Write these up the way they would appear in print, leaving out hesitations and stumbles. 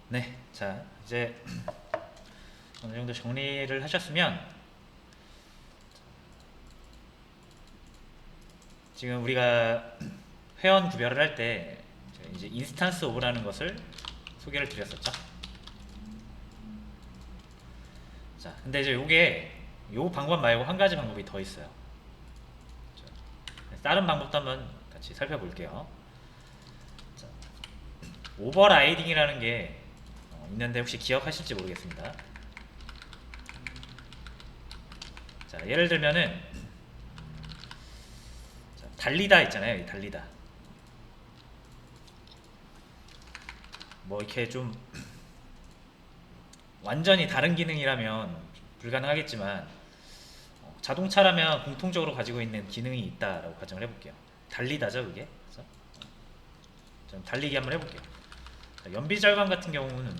네, 자 이제 어느 정도 정리를 하셨으면 지금 우리가 회원 구별을 할 때 이제 인스턴스 오브라는 것을 소개를 드렸었죠. 자, 근데 이제 요 방법 말고 한 가지 방법이 더 있어요. 자, 다른 방법도 한번 같이 살펴볼게요. 자, 오버라이딩이라는 게 있는데 혹시 기억하실지 모르겠습니다. 자, 예를 들면은 자, 달리다 있잖아요. 이 달리다. 뭐 이렇게 좀 완전히 다른 기능이라면 불가능하겠지만 자동차라면 공통적으로 가지고 있는 기능이 있다라고 가정을 해볼게요. 달리다죠, 그게. 그래서 좀 달리기 한번 해볼게요. 연비절감 같은 경우는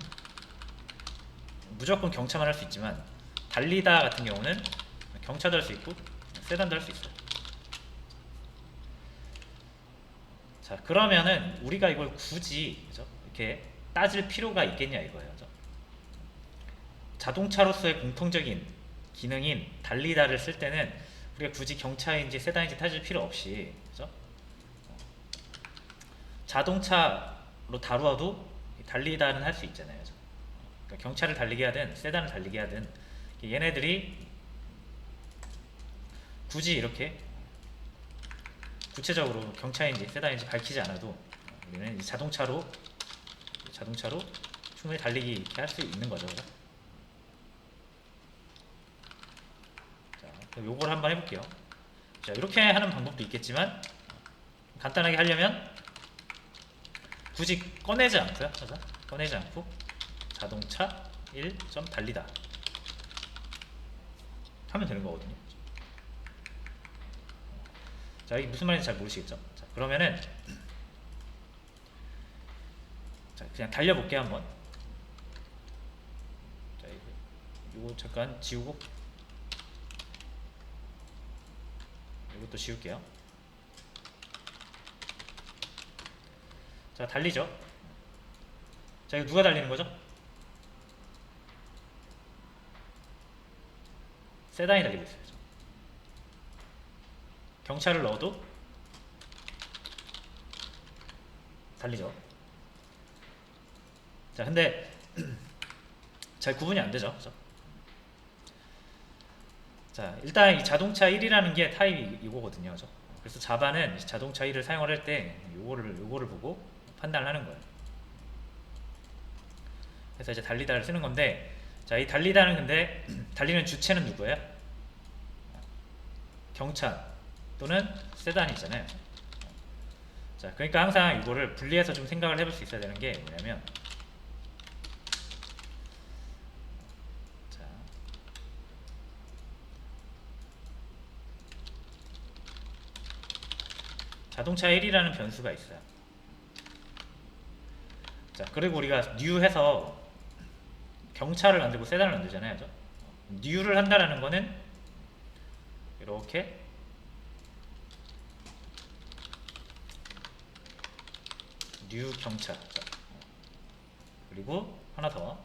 무조건 경차만 할 수 있지만 달리다 같은 경우는 경차도 할 수 있고 세단도 할 수 있어요. 자, 그러면은 우리가 이걸 굳이 그죠? 이렇게 따질 필요가 있겠냐 이거예요. 그죠? 자동차로서의 공통적인 기능인 달리다를 쓸 때는 우리가 굳이 경차인지 세단인지 따질 필요 없이 그죠? 자동차로 다루어도 달리다는 할 수 있잖아요. 그죠? 그러니까 경차를 달리게 하든 세단을 달리게 하든 얘네들이 굳이 이렇게 구체적으로 경차인지 세단인지 밝히지 않아도 우리는 자동차로 충분히 달리기 이렇게 할 수 있는 거죠. 그죠? 자, 요걸 한번 해볼게요. 자, 이렇게 하는 방법도 있겠지만 간단하게 하려면 굳이 꺼내지 않고요. 꺼내지 않고 자동차 1점 달리다 하면 되는 거거든요. 자, 이게 무슨 말인지 잘 모르시겠죠? 자, 그러면은 자, 그냥 달려볼게요 한번. 자, 이거 잠깐 지우고 이것도 지울게요. 자, 달리죠. 자, 이거 누가 달리는 거죠? 세단이 달리고 있어요. 경차를 넣어도 달리죠. 자, 근데 잘 구분이 안 되죠. 그죠? 자, 일단 이 자동차 1이라는 게 타입이 이거거든요. 그죠? 그래서 자바는 자동차 1을 사용할 때 요거를 보고 판단을 하는 거예요. 그래서 이제 달리다를 쓰는 건데, 자, 이 달리다는 근데 달리는 주체는 누구예요? 경차 또는 세단이잖아요. 자, 그러니까 항상 이거를 분리해서 좀 생각을 해볼 수 있어야 되는 게 뭐냐면, 자, 자동차 1이라는 변수가 있어요. 자, 그리고 우리가 new 해서 경차를 만들고 세단을 만들잖아요. 그죠? new를 한다라는 거는 이렇게 new 경차. 자, 그리고 하나 더.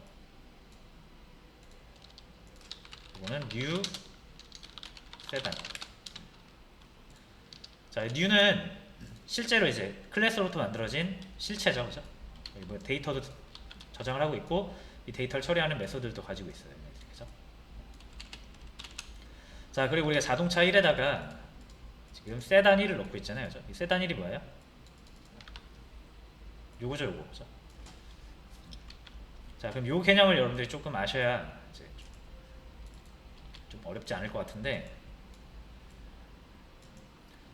이거는 new 세단. 자, new는 실제로 이제 클래스로부터 만들어진 실체죠. 그죠? 뭐 데이터도 저장을 하고 있고 이 데이터를 처리하는 메소드도 가지고 있어요. 그죠? 자, 그리고 우리가 자동차 1에다가 지금 세단 1을 넣고 있잖아요. 그죠? 이 세단 1이 뭐예요? 요거죠, 요거. 그죠? 자, 그럼 요 개념을 여러분들이 조금 아셔야 이제 좀 어렵지 않을 것 같은데,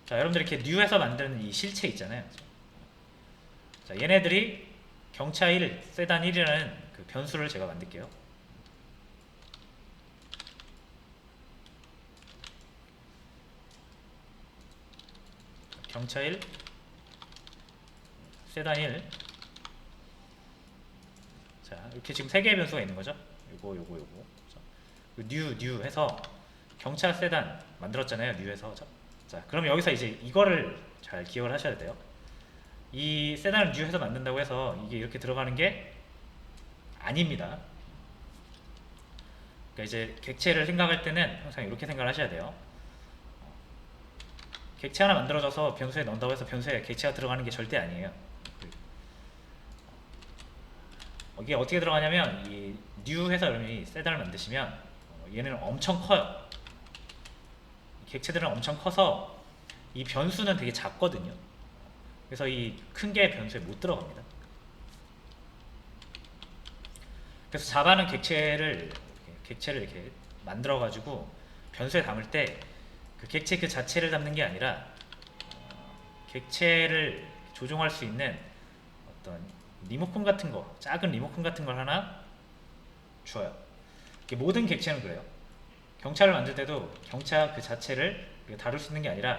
자, 여러분들 이렇게 뉴에서 만드는 이 실체 있잖아요. 자, 얘네들이 경차 1, 세단 1이라는 그 변수를 제가 만들게요. 경차 1, 세단 1. 자, 이렇게 지금 세 개의 변수가 있는 거죠. 요거. 뉴 해서 경차 세단 만들었잖아요. 뉴에서. 자, 그럼 여기서 이제 이거를 잘 기억을 하셔야 돼요. 이 세단을 뉴해서 만든다고 해서 이게 이렇게 들어가는 게 아닙니다. 그러니까 이제 객체를 생각할 때는 항상 이렇게 생각을 하셔야 돼요. 객체 하나 만들어져서 변수에 넣는다고 해서 변수에 객체가 들어가는 게 절대 아니에요. 이게 어떻게 들어가냐면 이 new 해서 여러분이 세단을 만드시면 얘는 엄청 커요. 객체들은 엄청 커서 이 변수는 되게 작거든요. 그래서 이 큰 게 변수에 못 들어갑니다. 그래서 자바는 객체를 이렇게 만들어 가지고 변수에 담을 때 그 객체 그 자체를 담는 게 아니라 객체를 조종할 수 있는 어떤 리모컨 같은 거, 작은 리모컨 같은 걸 하나 줘요. 모든 객체는 그래요. 경차를 만들 때도 경차 그 자체를 다룰 수 있는 게 아니라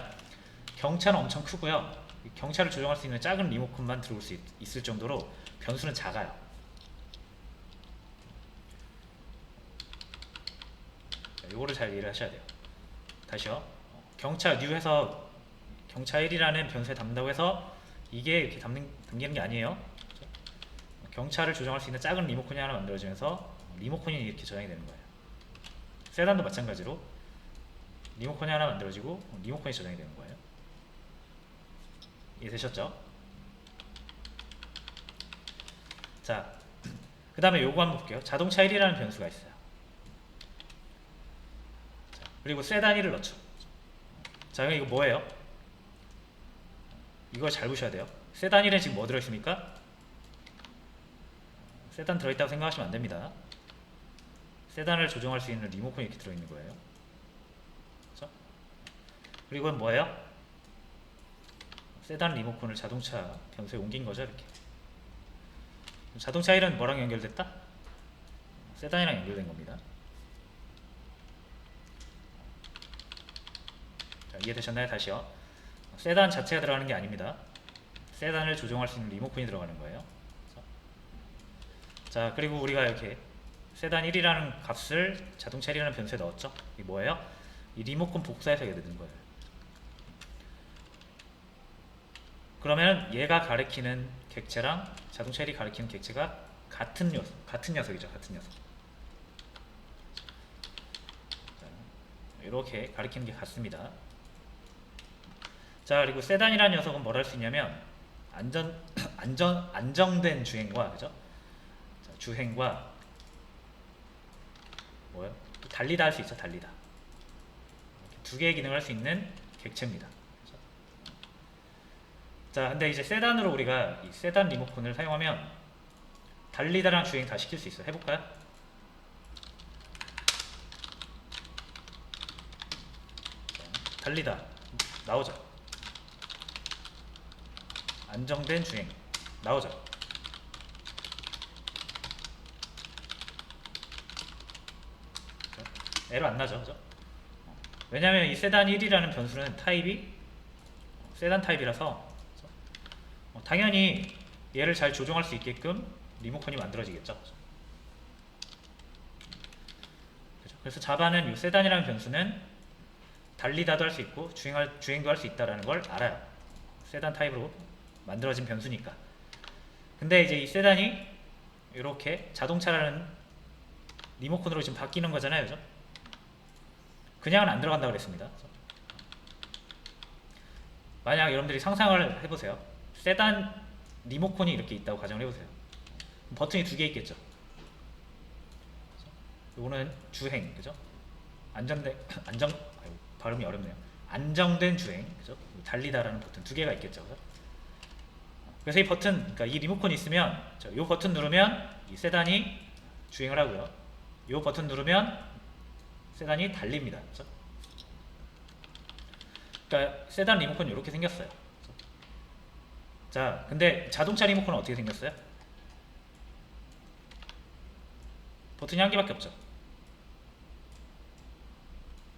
경차는 엄청 크고요. 경차를 조정할 수 있는 작은 리모컨만 들어올 수 있을 정도로 변수는 작아요. 이거를 잘 이해를 하셔야 돼요. 다시요. 경차 뉴해서 경차 1이라는 변수에 담는다고 해서 이게 이렇게 담기는 게 아니에요. 경차를 조정할 수 있는 작은 리모컨이 하나 만들어지면서 리모컨이 이렇게 저장이 되는 거예요. 세단도 마찬가지로 리모컨이 하나 만들어지고 리모컨이 저장이 되는 거예요. 이해되셨죠? 자, 그 다음에 요거 한번 볼게요. 자동차 1이라는 변수가 있어요. 자, 그리고 세단 1을 넣죠. 자, 그럼 이거 뭐예요? 이걸 잘 보셔야 돼요. 세단 1에 지금 뭐 들어있습니까? 세단 들어있다고 생각하시면 안됩니다. 세단을 조정할 수 있는 리모컨이 이렇게 들어있는 거예요. 그렇죠? 그리고 이건 뭐예요? 세단 리모컨을 자동차 변수에 옮긴 거죠. 이렇게. 자동차 1은 뭐랑 연결됐다? 세단이랑 연결된 겁니다. 자, 이해되셨나요? 다시요. 세단 자체가 들어가는 게 아닙니다. 세단을 조정할 수 있는 리모컨이 들어가는 거예요. 자, 그리고 우리가 이렇게 세단 1이라는 값을 자동차 1이라는 변수에 넣었죠. 이게 뭐예요? 이 리모컨 복사해서 이게 넣는 거예요. 그러면 얘가 가리키는 객체랑 자동차 1이 가리키는 객체가 같은 녀석이죠. 같은 녀석. 이렇게 가리키는 게 같습니다. 자, 그리고 세단이라는 녀석은 뭘 할 수 있냐면 안정된 주행과, 그죠? 자, 주행과 뭐요? 또 달리다 할 수 있죠. 달리다. 두 개의 기능을 할 수 있는 객체입니다. 그죠? 자, 근데 이제 세단으로 우리가 이 세단 리모컨을 사용하면 달리다랑 주행 다 시킬 수 있어요. 해볼까요? 자, 달리다 나오죠. 안정된 주행 나오죠. 에러 안 나죠. 그죠? 왜냐면 이 세단 1이라는 변수는 타입이 세단 타입이라서 당연히 얘를 잘 조정할 수 있게끔 리모컨이 만들어지겠죠. 그죠? 그래서 자바는 이 세단이라는 변수는 달리다도 할 수 있고 주행도 할 수 있다는 걸 알아요. 세단 타입으로 만들어진 변수니까. 근데 이제 이 세단이 이렇게 자동차라는 리모컨으로 지금 바뀌는 거잖아요. 그죠? 그냥은 안 들어간다고 그랬습니다. 만약 여러분들이 상상을 해보세요. 세단 리모컨이 이렇게 있다고 가정을 해보세요. 버튼이 두 개 있겠죠. 이거는 주행, 그죠? 발음이 어렵네요. 안정된 주행, 그죠? 달리다라는 버튼 두 개가 있겠죠. 그죠? 그래서 이 버튼, 그러니까 이 리모컨이 있으면 이 버튼 누르면 이 세단이 주행을 하고요. 이 버튼 누르면 세단이 달립니다. 그렇죠? 그러니까 세단 리모컨이 이렇게 생겼어요. 자, 근데 자동차 리모컨은 어떻게 생겼어요? 버튼이 한 개밖에 없죠.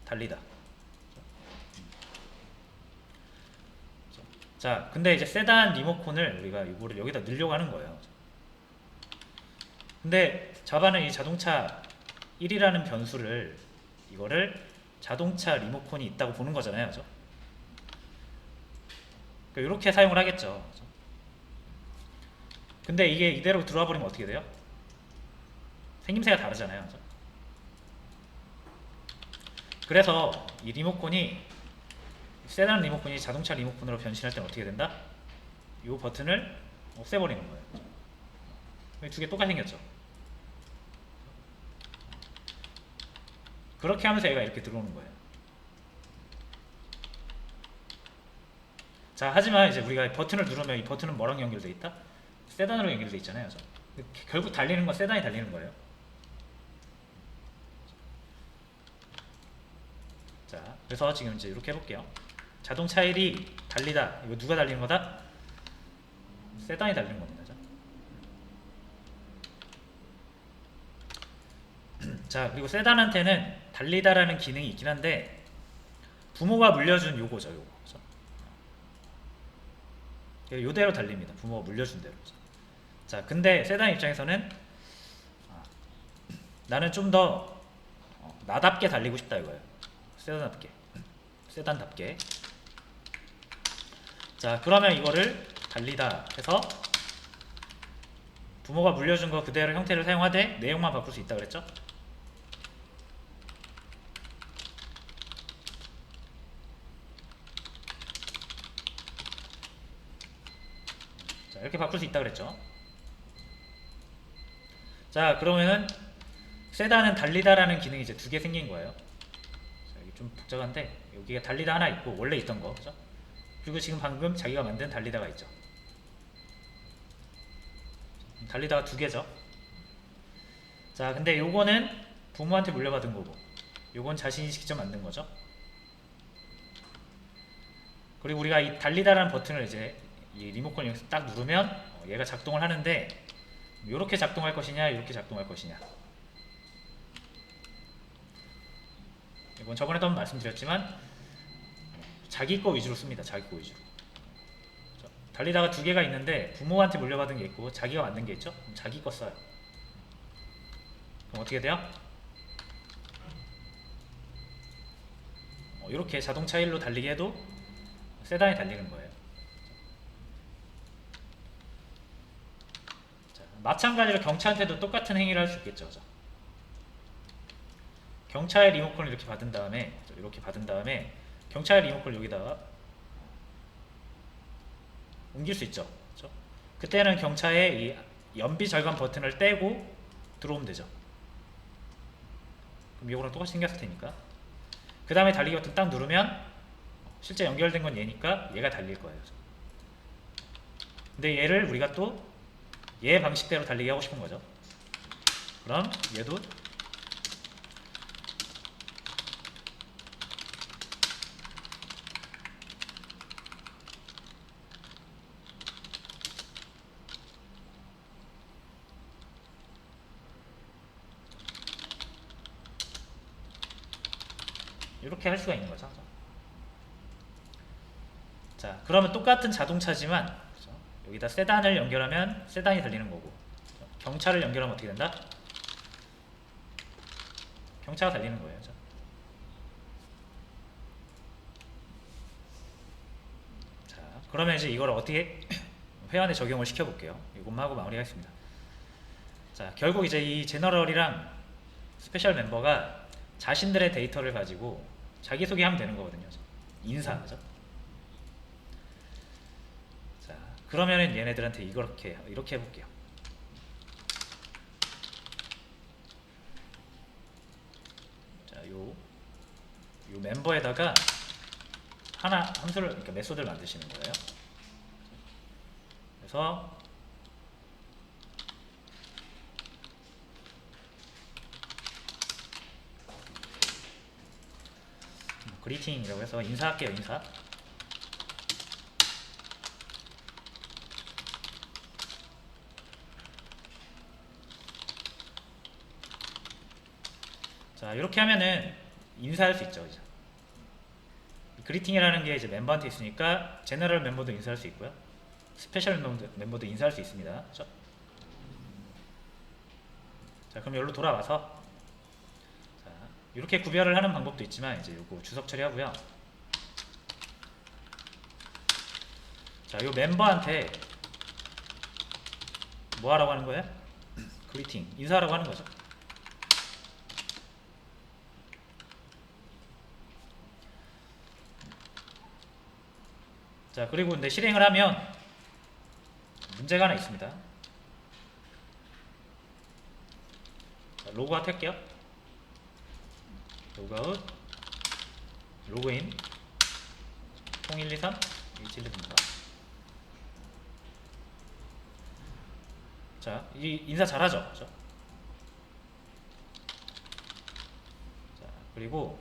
달리다. 자, 근데 이제 세단 리모컨을 우리가 이거를 여기다 넣으려고 하는 거예요. 근데 자바는 이 자동차 1이라는 변수를 이거를 자동차 리모컨이 있다고 보는 거잖아요. 그죠? 그러니까 이렇게 사용을 하겠죠. 그죠? 근데 이게 이대로 들어와 버리면 어떻게 돼요? 생김새가 다르잖아요. 그죠? 그래서 이 리모컨이 세단 리모컨이 자동차 리모컨으로 변신할 때는 어떻게 된다? 이 버튼을 없애버리는 거예요. 두 개 똑같이 생겼죠. 그렇게 하면서 얘가 이렇게 들어오는 거예요. 자, 하지만 이제 우리가 버튼을 누르면 이 버튼은 뭐랑 연결돼 있다? 세단으로 연결돼 있잖아요. 결국 달리는 건 세단이 달리는 거예요. 자, 그래서 지금 이제 이렇게 해볼게요. 자동차 1이 달리다. 이거 누가 달리는 거다? 세단이 달리는 겁니다. 자, 그리고 세단한테는 달리다라는 기능이 있긴 한데 부모가 물려준 요거죠. 요거. 요대로 달립니다. 부모가 물려준 대로. 자, 근데 세단 입장에서는 나는 좀 더 나답게 달리고 싶다 이거예요. 세단답게. 자, 그러면 이거를 달리다 해서 부모가 물려준 거 그대로 형태를 사용하되 내용만 바꿀 수 있다 그랬죠? 자, 이렇게 바꿀 수 있다 그랬죠? 자, 그러면은 세단은 달리다라는 기능이 이제 두 개 생긴 거예요. 자, 여기 좀 복잡한데 여기가 달리다 하나 있고 원래 있던 거, 그죠? 그리고 지금 방금 자기가 만든 달리다가 있죠. 달리다가 두 개죠. 자, 근데 요거는 부모한테 물려받은 거고 요건 자신이 직접 만든 거죠. 그리고 우리가 이 달리다라는 버튼을 이제 이 리모컨 여기서 딱 누르면 얘가 작동을 하는데 이렇게 작동할 것이냐 이렇게 작동할 것이냐, 이건 저번에도 한번 말씀드렸지만 자기 거 위주로 씁니다. 자기 거 위주로. 달리다가 두 개가 있는데 부모한테 물려받은 게 있고 자기가 만든 게 있죠. 그럼 자기 거 써요. 그럼 어떻게 돼요? 이렇게 자동차 1로 달리게 해도 세단이 달리는 거예요. 자, 마찬가지로 경차한테도 똑같은 행위를 할 수 있겠죠. 그죠? 경차의 리모컨을 이렇게 받은 다음에 경차의 리모컨을 여기다가 옮길 수 있죠. 그렇죠? 그때는 경차의 이 연비 절감 버튼을 떼고 들어오면 되죠. 그럼 이거랑 똑같이 생겼을 테니까. 그 다음에 달리기 버튼 딱 누르면 실제 연결된 건 얘니까 얘가 달릴 거예요. 근데 얘를 우리가 또 얘 방식대로 달리게 하고 싶은 거죠. 그럼 얘도 이렇게 할 수가 있는 거죠. 자, 그러면 똑같은 자동차지만 그렇죠? 여기다 세단을 연결하면 세단이 달리는 거고 경차를 연결하면 어떻게 된다? 경차가 달리는 거예요. 그렇죠? 자, 그러면 이제 이걸 어떻게 회원에 적용을 시켜볼게요. 이것만 하고 마무리하겠습니다. 자, 결국 이제 이 제너럴이랑 스페셜 멤버가 자신들의 데이터를 가지고 자기소개하면 되는 거거든요. 인사죠. 자, 그러면은 얘네들한테 이렇게 해볼게요. 자, 요 멤버에다가 함수를, 그러니까 메소드를 만드시는 거예요. 그래서 그리팅이라고 해서 인사할게요. 인사. 자, 이렇게 하면은 인사할 수 있죠. 이제. 그리팅이라는 게 이제 멤버한테 있으니까 제너럴 멤버도 인사할 수 있고요. 스페셜 멤버도 인사할 수 있습니다. 그렇죠? 자, 그럼 여기로 돌아와서 자, 이렇게 구별을 하는 방법도 있지만 이제 요거 주석 처리하고요. 자, 요 멤버한테 뭐 하라고 하는 거예요? 그리팅, 인사하라고 하는 거죠. 자, 그리고 근데 실행을 하면 문제가 하나 있습니다. 자, 로그아웃 할게요. 로그아웃, 로그인, 0123, H124. 자, 이 인사 잘하죠? 그죠? 자, 그리고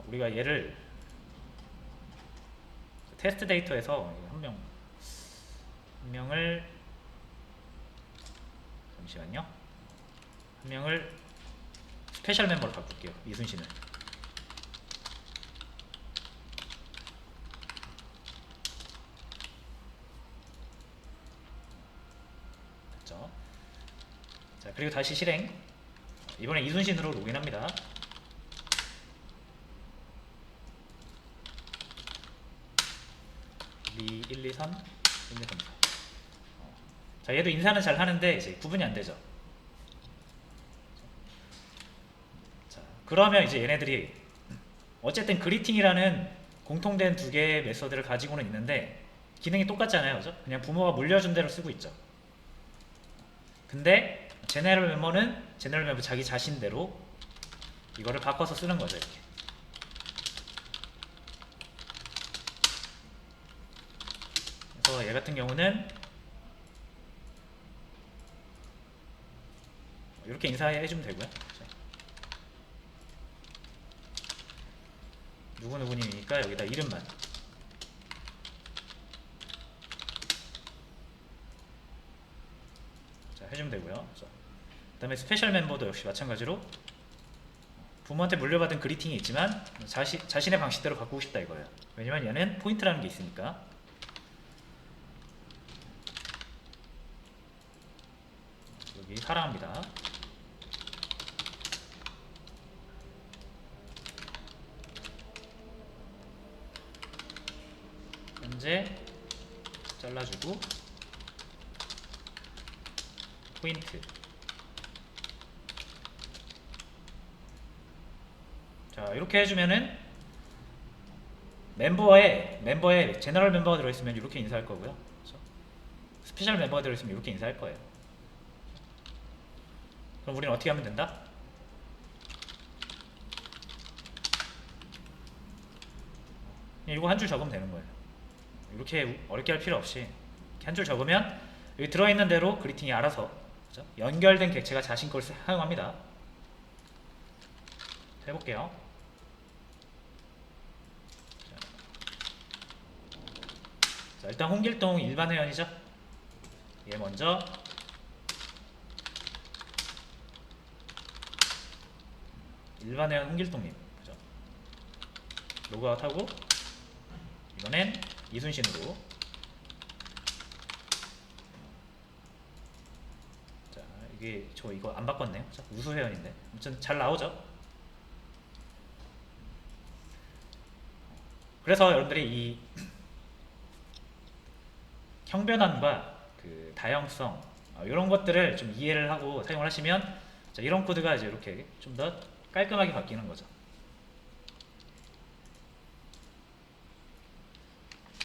우리가 얘를 테스트 데이터에서 한 명을 잠시만요. 한 명을 스페셜 멤버로 바꿀게요. 이순신을. 됐죠? 자, 그리고 다시 실행. 이번에 이순신으로 로그인합니다. 이 1, 2, 3, 1, 2, 3, 4. 자, 얘도 인사는 잘 하는데 이제 구분이 안 되죠. 자, 그러면 이제 얘네들이 어쨌든 그리팅이라는 공통된 두 개의 메서드를 가지고는 있는데 기능이 똑같잖아요, 그죠? 그냥 부모가 물려준 대로 쓰고 있죠. 근데 제너럴 멤버는 제너럴 멤버 자기 자신대로 이거를 바꿔서 쓰는 거죠, 이렇게. 그래서 얘 같은 경우는 이렇게 인사해주면 되고요. 누구누구님이니까 여기다 이름만. 자, 해주면 되고요. 그 다음에 스페셜 멤버도 역시 마찬가지로 부모한테 물려받은 그리팅이 있지만 자신의 방식대로 바꾸고 싶다 이거예요. 왜냐면 얘는 포인트라는 게 있으니까. 여기 사랑합니다. 현재 잘라주고 포인트. 자, 이렇게 해주면은 멤버에 제너럴 멤버가 들어있으면 이렇게 인사할 거고요. 그렇죠? 스페셜 멤버가 들어있으면 이렇게 인사할 거예요. 그럼 우리는 어떻게 하면 된다? 이거 한 줄 적으면 되는 거예요. 이렇게 어렵게 할 필요 없이 한 줄 적으면 여기 들어있는 대로 그리팅이 알아서, 그렇죠? 연결된 객체가 자신 걸 사용합니다. 해볼게요. 자, 일단 홍길동 일반 회원이죠. 얘 먼저 일반 회원 홍길동님, 그죠? 로그아웃하고 이번엔 이순신으로. 자, 이게 저 이거 안 바꿨네요. 우수 회원인데 아무튼 잘 나오죠. 그래서 여러분들이 이 형변환과 그 다형성 이런 것들을 좀 이해를 하고 사용을 하시면 자, 이런 코드가 이제 이렇게 좀 더 깔끔하게 바뀌는 거죠.